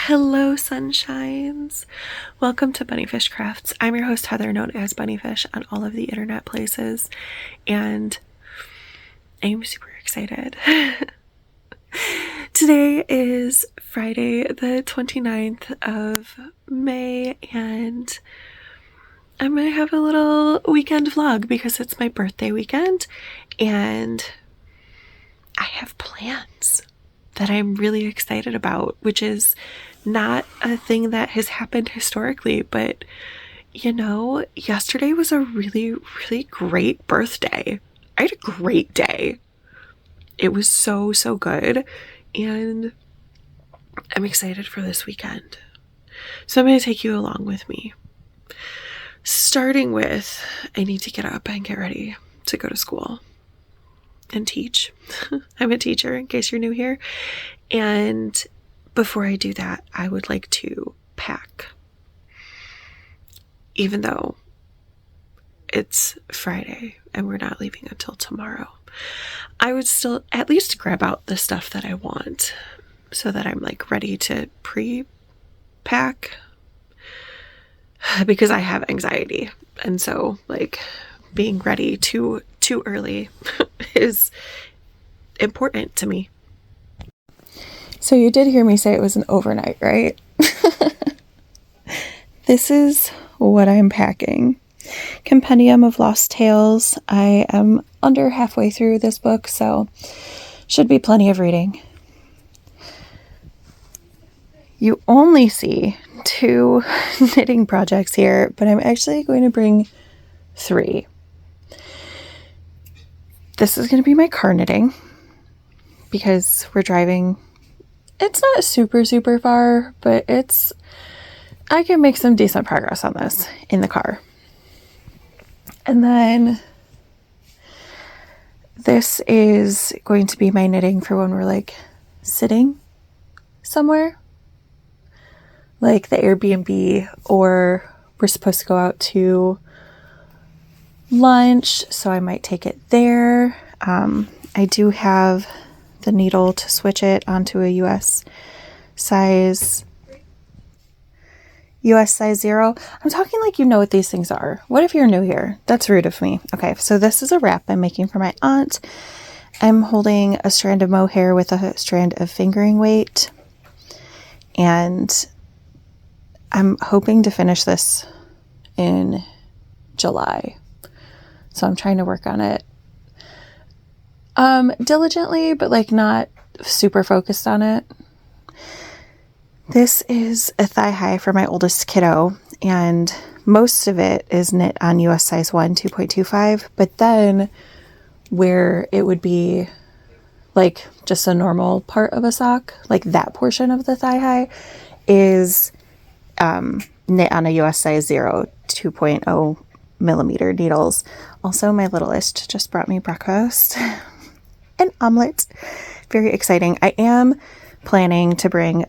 Hello, sunshines. Welcome to Bunnyfish Crafts. I'm your host, Heather, known as Bunnyfish on all of the internet places, and I'm super excited. Today is Friday, the 29th of May, and I'm going to have a little weekend vlog because it's my birthday weekend, and I have plans that I'm really excited about, which is not a thing that has happened historically, but yesterday was a really, really great birthday. I had a great day. It was so good, and I'm excited for this weekend. So I'm going to take you along with me. Starting with, I need to get up and get ready to go to school and teach. I'm a teacher, in case you're new here. And before I do that, I would like to pack. Even though it's Friday and we're not leaving until tomorrow, I would still at least grab out the stuff that I want so that I'm ready to pre-pack, because I have anxiety. And so being ready too early is important to me. So you did hear me say it was an overnight, right? This is what I'm packing. Compendium of Lost Tales. I am under halfway through this book, so should be plenty of reading. You only see 2 knitting projects here, but I'm actually going to bring 3. This is going to be my car knitting because we're driving. It's not super far, but I can make some decent progress on this in the car. And then this is going to be my knitting for when we're sitting somewhere, like the Airbnb, or we're supposed to go out to lunch, so I might take it there. I do have the needle to switch it onto a US size 0. I'm talking like you know what these things are. What if you're new here? That's rude of me. Okay, so this is a wrap I'm making for my aunt. I'm holding a strand of mohair with a strand of fingering weight, and I'm hoping to finish this in July. So I'm trying to work on it diligently, but not super focused on it. This is a thigh high for my oldest kiddo, and most of it is knit on US size 1, 2.25, but then where it would be just a normal part of a sock, that portion of the thigh high is knit on a US size 0, 2.0 millimeter needles. Also, my littlest just brought me breakfast. An omelet. Very exciting. I am planning to bring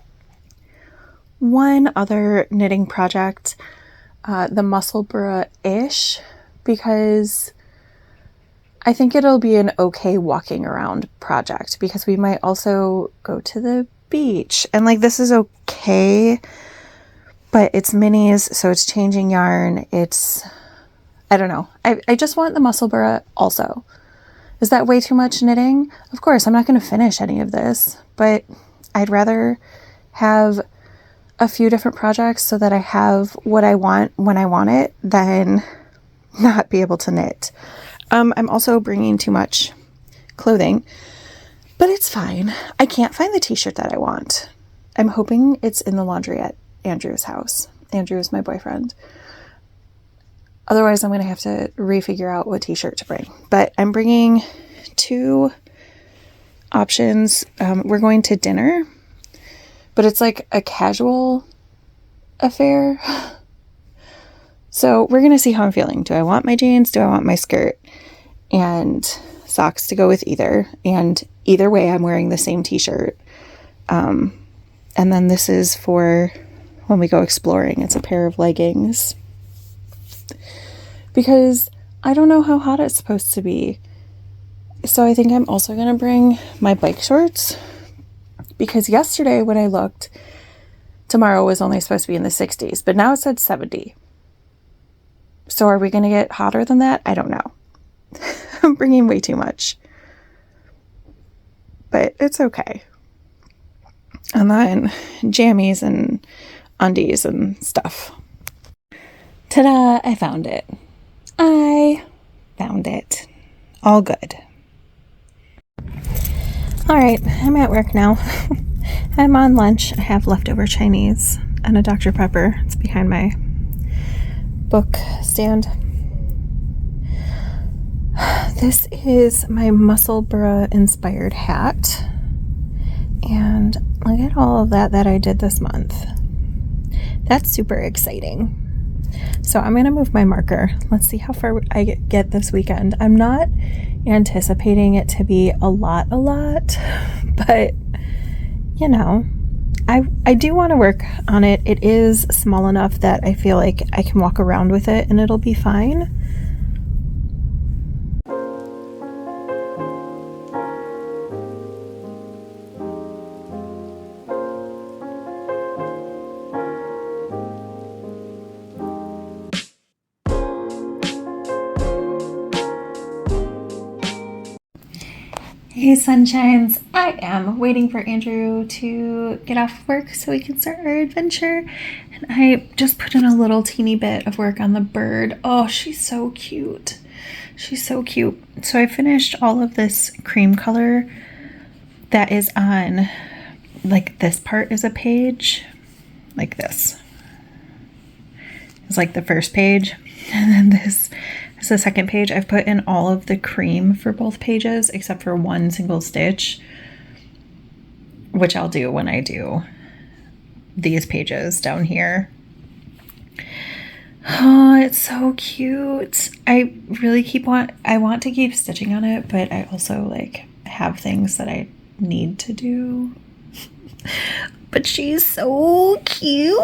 one other knitting project, the Musselburgh-ish, because I think it'll be an okay walking around project, because we might also go to the beach. And this is okay, but it's minis, so it's changing yarn. I don't know. I just want the Musselburgh also. Is that way too much knitting? Of course, I'm not going to finish any of this, but I'd rather have a few different projects so that I have what I want when I want it than not be able to knit. I'm also bringing too much clothing, but it's fine. I can't find the t-shirt that I want. I'm hoping it's in the laundry at Andrew's house. Andrew is my boyfriend. Otherwise, I'm going to have to refigure out what t-shirt to bring. But I'm bringing 2 options. We're going to dinner, but it's a casual affair. So we're going to see how I'm feeling. Do I want my jeans? Do I want my skirt? And socks to go with either. And either way, I'm wearing the same t-shirt. And then this is for when we go exploring. It's a pair of leggings, because I don't know how hot it's supposed to be. So I think I'm also going to bring my bike shorts, because yesterday when I looked, tomorrow was only supposed to be in the 60s, but now it said 70. So are we going to get hotter than that? I don't know. I'm bringing way too much. But it's okay. And then jammies and undies and stuff. Ta-da! I found it. I found it. All good. All right, I'm at work now. I'm on lunch. I have leftover Chinese and a Dr. Pepper. It's behind my book stand. This is my Musselburgh-inspired hat. And look at all of that I did this month. That's super exciting. So I'm going to move my marker. Let's see how far I get this weekend. I'm not anticipating it to be a lot, but you know, I do want to work on it. It is small enough that I feel like I can walk around with it and it'll be fine. Hey sunshines, I am waiting for Andrew to get off work so we can start our adventure, and I just put in a little teeny bit of work on the bird. Oh, she's so cute. She's so cute. So I finished all of this cream color that is on, like, this part is a page, like this. It's like the first page, and then this is the second page. I've put in all of the cream for both pages except for one single stitch, which I'll do when I do these pages down here. Oh, it's so cute. I really I want to keep stitching on it, but I also like have things that I need to do. But she's so cute.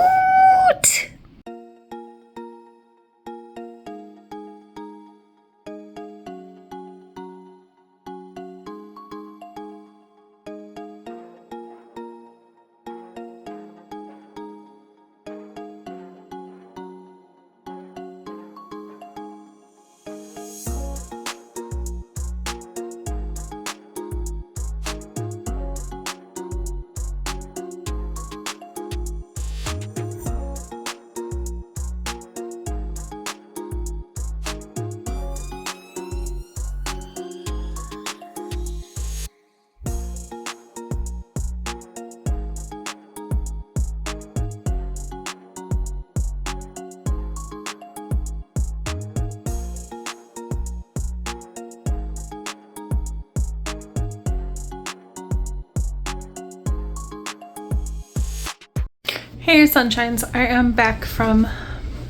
Hey sunshines, I am back from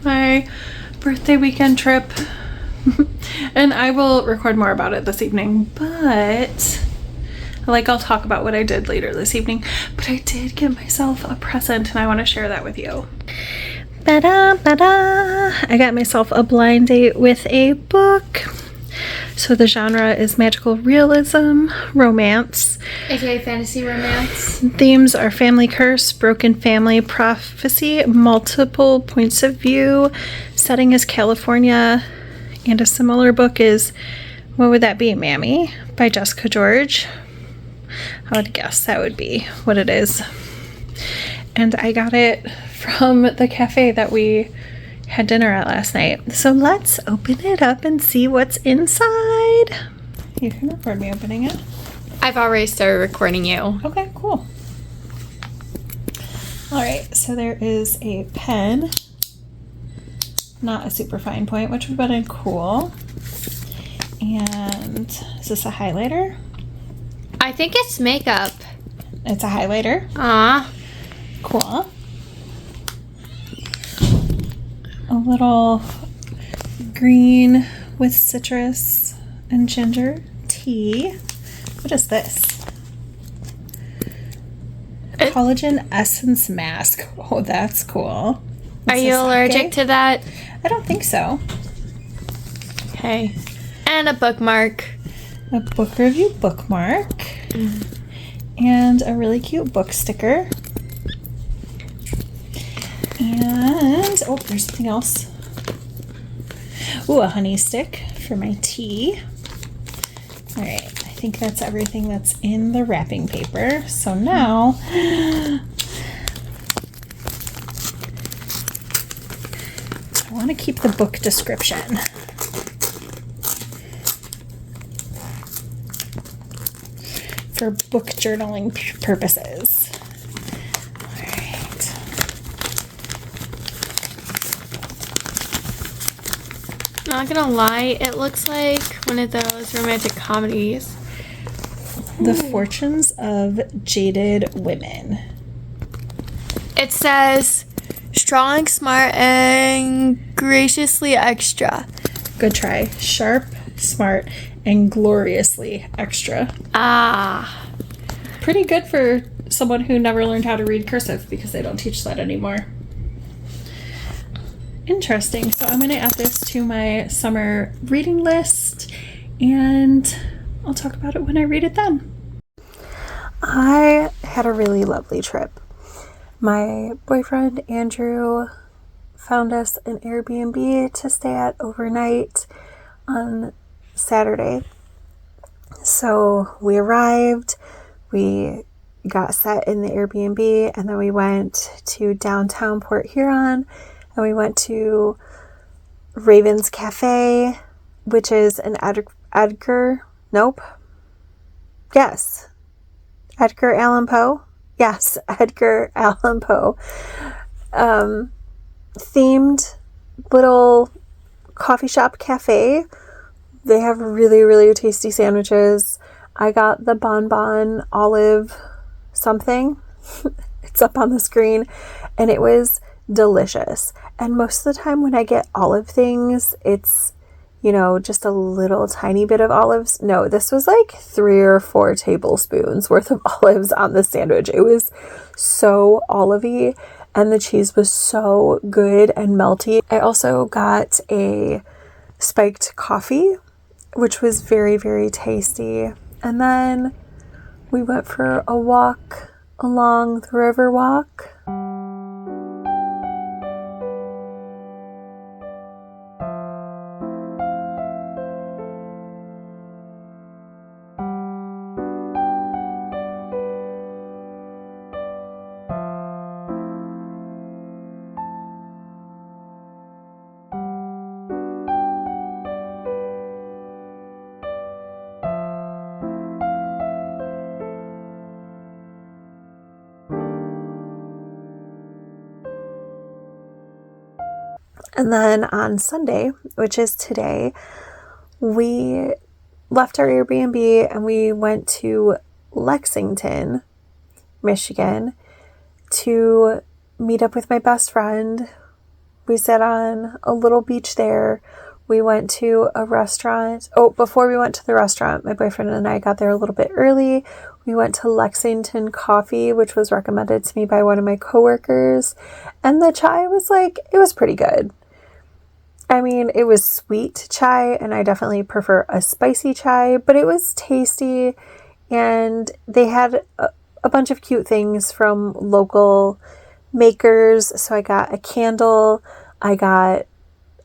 my birthday weekend trip and I will record more about it this evening, but I'll talk about what I did later this evening. But I did get myself a present and I want to share that with you. I got myself a blind date with a book. So the genre is magical realism, romance. AKA fantasy romance. Themes are family curse, broken family, prophecy, multiple points of view. Setting is California. And a similar book is, what would that be, Mammy? By Jessica George. I would guess that would be what it is. And I got it from the cafe that we had dinner at last night. So let's open it up and see what's inside. You can record me opening it. I've already started recording you. Okay, cool. All right, so there is a pen, not a super fine point, which would have been cool. And is this a highlighter? I think it's makeup. It's a highlighter. Cool. A little green with citrus and ginger tea. What is this? Collagen essence mask. Oh, that's cool. Are you allergic to that? I don't think so. Okay. And a bookmark. A book review bookmark. And a really cute book sticker. And, oh, there's something else. Ooh, a honey stick for my tea. All right, I think that's everything that's in the wrapping paper. So now, I want to keep the book description. For book journaling purposes. All right. Not gonna lie, it looks like one of those romantic comedies. The Fortunes of Jaded Women. It says strong, smart, and graciously extra. Good try. Sharp, smart, and gloriously extra. Ah. Pretty good for someone who never learned how to read cursive because they don't teach that anymore. Interesting. So I'm going to add this to my summer reading list, and I'll talk about it when I read it then. I had a really lovely trip. My boyfriend, Andrew, found us an Airbnb to stay at overnight on Saturday. So we arrived, we got set in the Airbnb, and then we went to downtown Port Huron, and we went to Raven's Cafe, which is an Edgar Allan Poe. Yes, Edgar Allan Poe. Themed little coffee shop cafe. They have really, really tasty sandwiches. I got the bonbon olive something. It's up on the screen, and it was delicious. And most of the time when I get olive things, it's, just a little tiny bit of olives. No, this was like 3 or 4 tablespoons worth of olives on the sandwich. It was so olivey, and the cheese was so good and melty. I also got a spiked coffee, which was very, very tasty. And then we went for a walk along the river walk. And then on Sunday, which is today, we left our Airbnb and we went to Lexington, Michigan, to meet up with my best friend. We sat on a little beach there. We went to a restaurant. Oh, before we went to the restaurant, my boyfriend and I got there a little bit early. We went to Lexington Coffee, which was recommended to me by one of my coworkers. And the chai was it was pretty good. I mean, it was sweet chai, and I definitely prefer a spicy chai, but it was tasty, and they had a bunch of cute things from local makers. So I got a candle, I got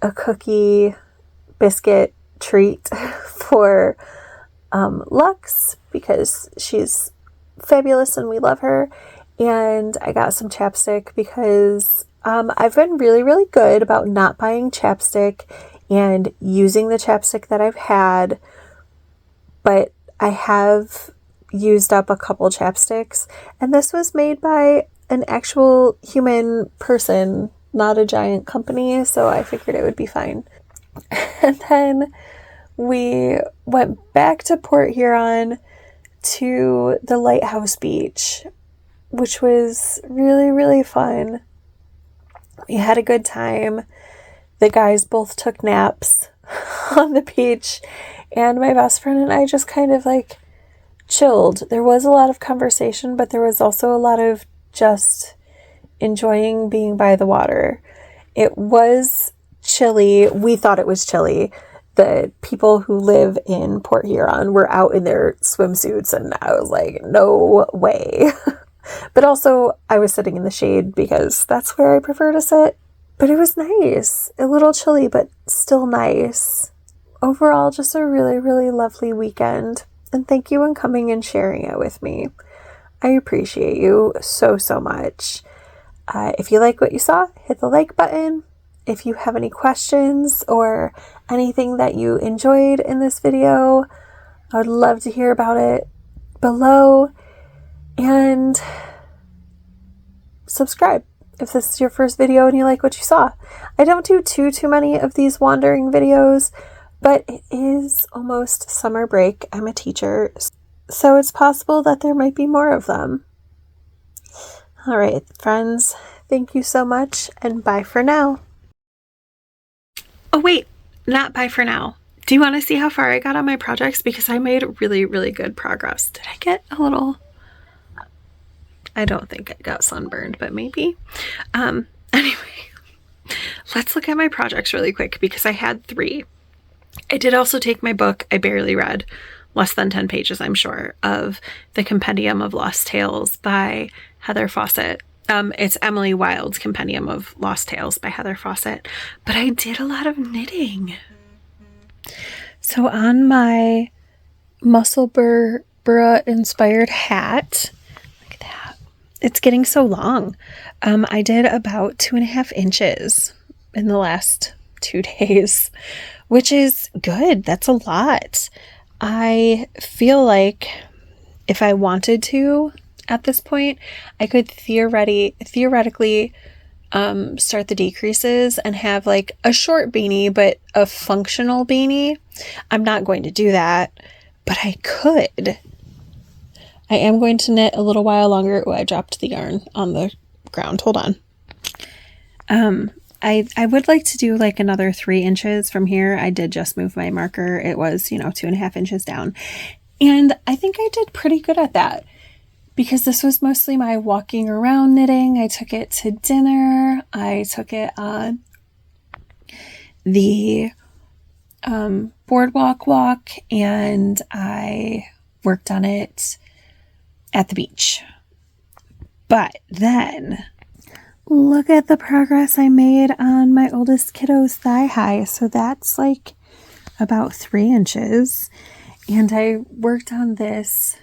a cookie biscuit treat for Lux, because she's fabulous and we love her, and I got some chapstick because I've been really, really good about not buying chapstick and using the chapstick that I've had, but I have used up a couple chapsticks, and this was made by an actual human person, not a giant company, so I figured it would be fine. And then we went back to Port Huron to the Lighthouse Beach, which was really, really fun. We had a good time. The guys both took naps on the beach, and my best friend and I just kind of chilled. There was a lot of conversation, but there was also a lot of just enjoying being by the water. It was chilly. We thought it was chilly. The people who live in Port Huron were out in their swimsuits, and I was like, no way. But also I was sitting in the shade because that's where I prefer to sit. But it was nice. A little chilly, but still nice. Overall, just a really, really lovely weekend. And thank you for coming and sharing it with me. I appreciate you so, so much. If you like what you saw, hit the like button. If you have any questions or anything that you enjoyed in this video, I would love to hear about it below. And subscribe if this is your first video and you like what you saw. I don't do too many of these wandering videos, but it is almost summer break. I'm a teacher, so it's possible that there might be more of them. All right, friends, thank you so much, and bye for now. Oh wait, not bye for now. Do you want to see how far I got on my projects? Because I made really, really good progress. Did I get a little... I don't think I got sunburned, but maybe. Anyway, let's look at my projects really quick because I had 3. I did also take my book. I barely read, less than 10 pages, I'm sure, of The Compendium of Lost Tales by Heather Fawcett. It's Emily Wilde's Compendium of Lost Tales by Heather Fawcett. But I did a lot of knitting. So on my Musselburgh-inspired hat, it's getting so long. I did about 2.5 inches in the last 2 days, which is good. That's a lot. I feel like if I wanted to at this point, I could theoretically start the decreases and have like a short beanie, but a functional beanie. I'm not going to do that, but I could. I am going to knit a little while longer. Oh, I dropped the yarn on the ground. Hold on. I would like to do like another 3 inches from here. I did just move my marker. It was, 2.5 inches down. And I think I did pretty good at that because this was mostly my walking around knitting. I took it to dinner. I took it on the boardwalk walk, and I worked on it at the beach. But then look at the progress I made on my oldest kiddo's thigh high. So that's like about 3 inches. And I worked on this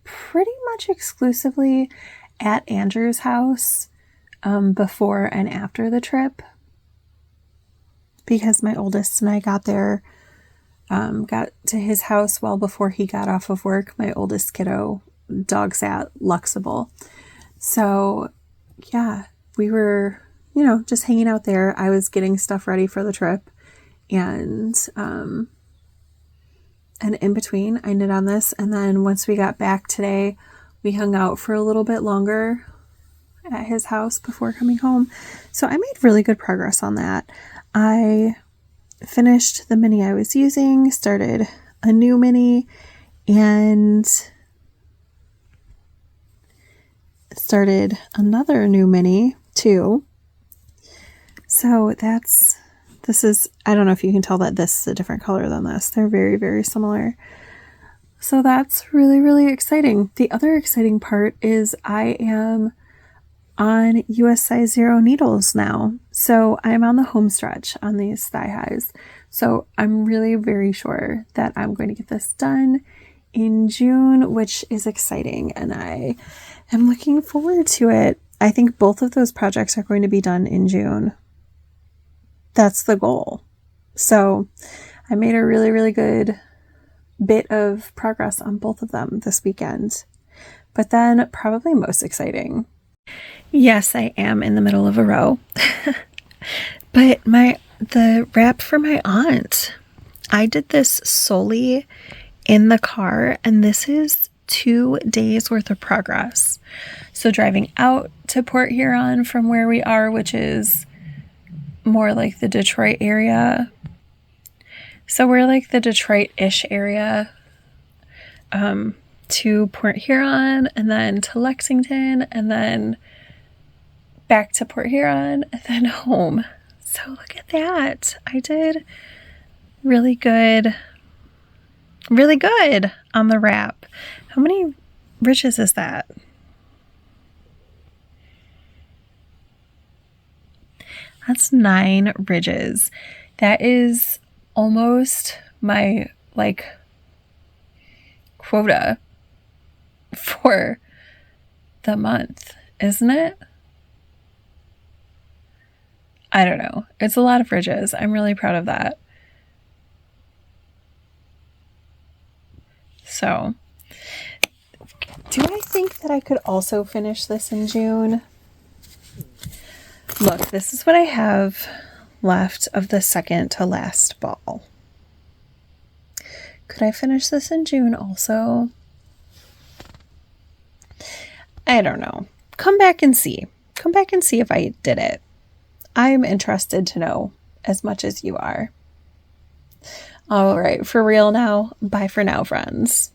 pretty much exclusively at Andrew's house before and after the trip, because my oldest and I got there, got to his house well before he got off of work. My oldest kiddo dog sat Luxable. So yeah, we were, just hanging out there. I was getting stuff ready for the trip, and in between I knit on this. And then once we got back today, we hung out for a little bit longer at his house before coming home. So I made really good progress on that. I finished the mini I was using, started a new mini, and started another new mini too. So this is, I don't know if you can tell that this is a different color than this. They're very, very similar. So that's really, really exciting. The other exciting part is I am on US size 0 needles now. So I'm on the home stretch on these thigh highs. So I'm really very sure that I'm going to get this done in June, which is exciting. And I am looking forward to it. I think both of those projects are going to be done in June. That's the goal. So I made a really, really good bit of progress on both of them this weekend. But then probably most exciting. Yes, I am in the middle of a row. But the wrap for my aunt, I did this solely in the car, and this is 2 days worth of progress. So driving out to Port Huron from where we are, which is more like the Detroit area. So we're like the Detroit-ish area, to Port Huron, and then to Lexington, and then back to Port Huron, and then home. So look at that. I did really good on the wrap. How many ridges is that? That's 9 ridges. That is almost my, like, quota for the month, isn't it? I don't know. It's a lot of ridges. I'm really proud of that. So, do I think that I could also finish this in June? Look, this is what I have left of the second to last ball. Could I finish this in June also? I don't know. Come back and see. Come back and see if I did it. I'm interested to know as much as you are. All right, for real now. Bye for now, friends.